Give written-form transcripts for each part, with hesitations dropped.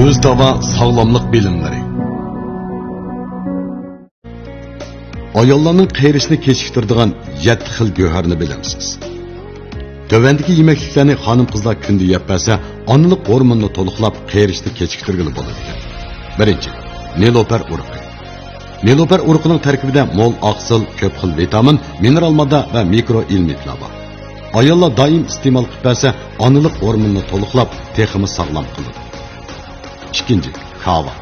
Özdava sağlamlık bilimleri. Ayollarning qeyrishni kechiktiradigan 7 xil go'harni bilamsiz. Tövendeki yemekliklerini hanım kızlar künde yapmasa, anılık hormonunu toluqlab qeyrishni kechiktirgili bo'ladi ekan. Birinchi, neloper urug'i. Neloper urug'ining tarkibida mol oqsil, ko'p xil vitamin, mineral modda va mikro ilmitlar bor. Ayollar doim iste'mol qilsa, anılık hormonunu toluqlab, teximi sog'lom qiladi. İkinci, kava.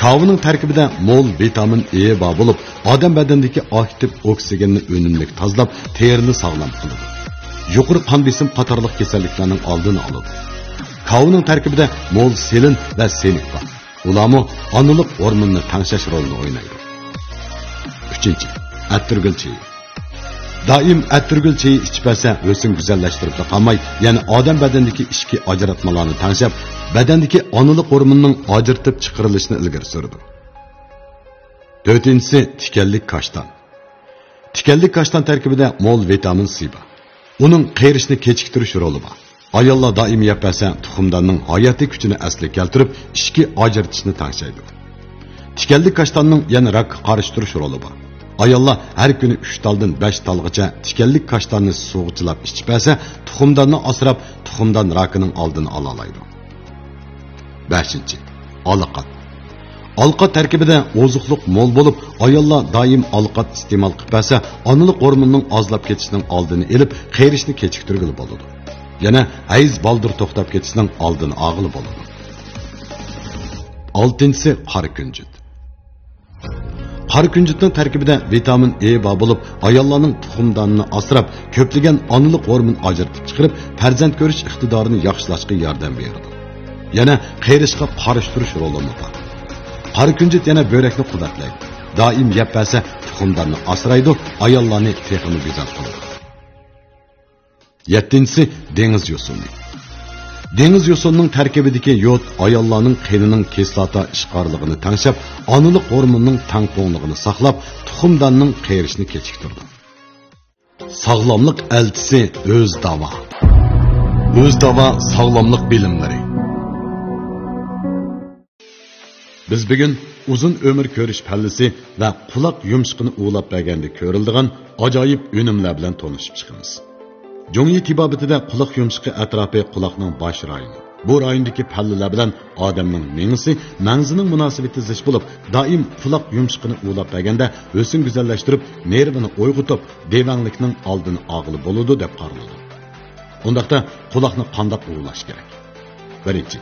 Kavanın tarkibida mol vitamin E bor bo'lib, odam badanidagi aktiv oksigenni unumli tozalab, terini sog'lom qiladi. Yuqori qon besim qatorliq kasalliklarning oldini oladi. Kavanın tarkibida mol selin va senik bor. Ularmi anılık hormonini tangshash rolini o'ynaydi. Uchinchi, attirgul chayi. Doim attirgul chayi ichpasa, o'sin go'zallashtirib qolmay, ya'ni odam badanidagi ichki ajratmalarni tangshab, badandagi anılık hormonining ajratib chiqarilishini ilgari surdi. To'rtinchisi, tikanlik kashtan. Tikanlik kashtan tarkibida mol vitamin C bor. Uning qeyrishni kechiktirish roli bor. Ayollar doim yapasa, tuxumdonning hayotiy kuchini asli keltirib, ichki ajratishni tangshaydi. Tikanlik kashtanning yana rakka qarshi turish roli bor. Ayollar her kuni 3 taldan 5 talgacha tikanlik kashtanni so'g'chilab ichib olsa, tuxumdonni asrab, tuxumdan rakining oldini ola oladi. 5. Alqat. Alqat tarkibida oziqliq mol bo'lib, ayollar doim alqat iste'mol qilib olsa, anılık hormonining ozlab ketishining oldini olib, qeyrishni kechiktirgili bo'ladi. Yana hayz baldır to'xtab ketishining oldini og'ili bo'ladi. 6. Qora kunjut. Qora kunjutning tarkibida vitamin E bor bo'lib, ayollarning tuxumdonini asrab, ko'plagan anılık hormon ajratib chiqarib, farzand ko'rish iqtidorini yaxshilashga yordam beradi. Yana qeyrishga qarshi turish roli bor. Qora kunjut yana börekni quvvatlaydi. Doim yapasa, tuxumdonni asraydi, ayollarni texini go'zal qiladi. 7. Dengiz yosuni. Dengiz yosunning tarkibidagi yod ayollarning qinining kislota ishqorligini tangshab, anılık hormonining tangqo'ngligini saqlab, tuxumdonning qeyrishni kechiktirdi. Sog'lomlik elchisi Özdava. Özdava sog'lomlik bilimlari. Biz bugun uzun ömür ko'rish pallisi va quloq yumshiqini ulab berganda ko'riladigan ajoyib unumlar bilan tanishib chiqamiz. Jongi tibobatida quloq yumshiqi atrofi quloqning bosh rayoni. Bu rayondagi pallalar bilan odamning mengisi, mangzining munosabati zich bo'lib, doim quloq yumshiqini ulab berganda o'sin go'zallashtirib, nervini uyg'otib, devanglikning oldini og'ili bo'ladi deb qaraladi. Undaqda quloqni qandoq ulash kerak? Birinchi,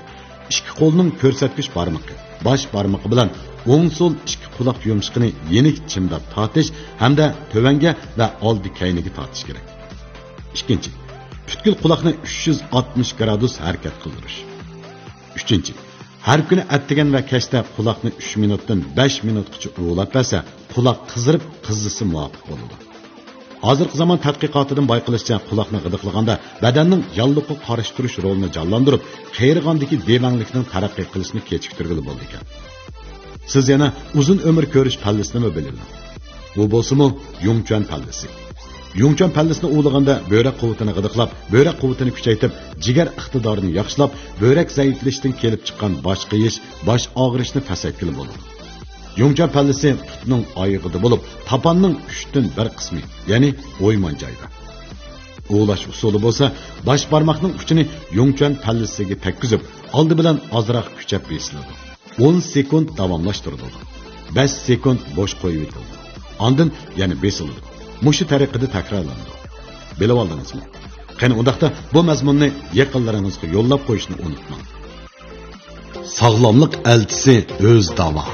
ikki qo'lning ko'rsatkich barmoqi, bosh barmoqi bilan o'ng so'l ikki quloq yumshiqini yenik chimdab tortish hamda tövanga va oldi kayniga tortish kerak. İkinci, pütkül quloqni 360 gradus harakat qildirish. Üçüncü, har kuni attigan va kashda quloqni 3 minutdan 5 minutgacha ulab bersa, quloq qizirib qizzisi muvofiq bo'ladi. Hozirgi zamon tadqiqotidan bayqilishicha, quloqni g'idiqlaganda badanning yalliqqa qarshi turish rolini jonlantirib, qeyrig'andagi devanglikning taraqqiy qilishini kechiktirgili bo'ldi ekan. Siz yana uzun ömür ko'rish pallisini bilinglar. Bu bo'lsa-mu yumchan pallisi. Yumchan pallisini ulaganda böğrek quvvatini g'idiqlab, böğrek quvvatini kuchaytirib, jigar iqtidorini yaxshilab, böğrek zaiflashdan kelib chiqqan bosh qiyish, bosh og'rishni pasaytgili bo'ladi. Yumchan pallisi putning oyig'ida bo'lib, tapanning 3dan 1 qismi, ya'ni o'yman joyda. Ulash usuli bo'lsa, bosh barmoqning uchini yumchan pallisiga tekkizib, oldi bilan ozroq kuchab besiladi. 10 sekund davomlashtiriladi. 5 sekund bo'sh qo'yib etiladi. Ondan yana besiladi. Muşu tariqada takrorlandi. Bilib oldingizmi? Qani undaqda bu mazmunni yaqinlaringizga yo'llab qo'yishni unutmang. Sog'lomlik elchisi Özdava.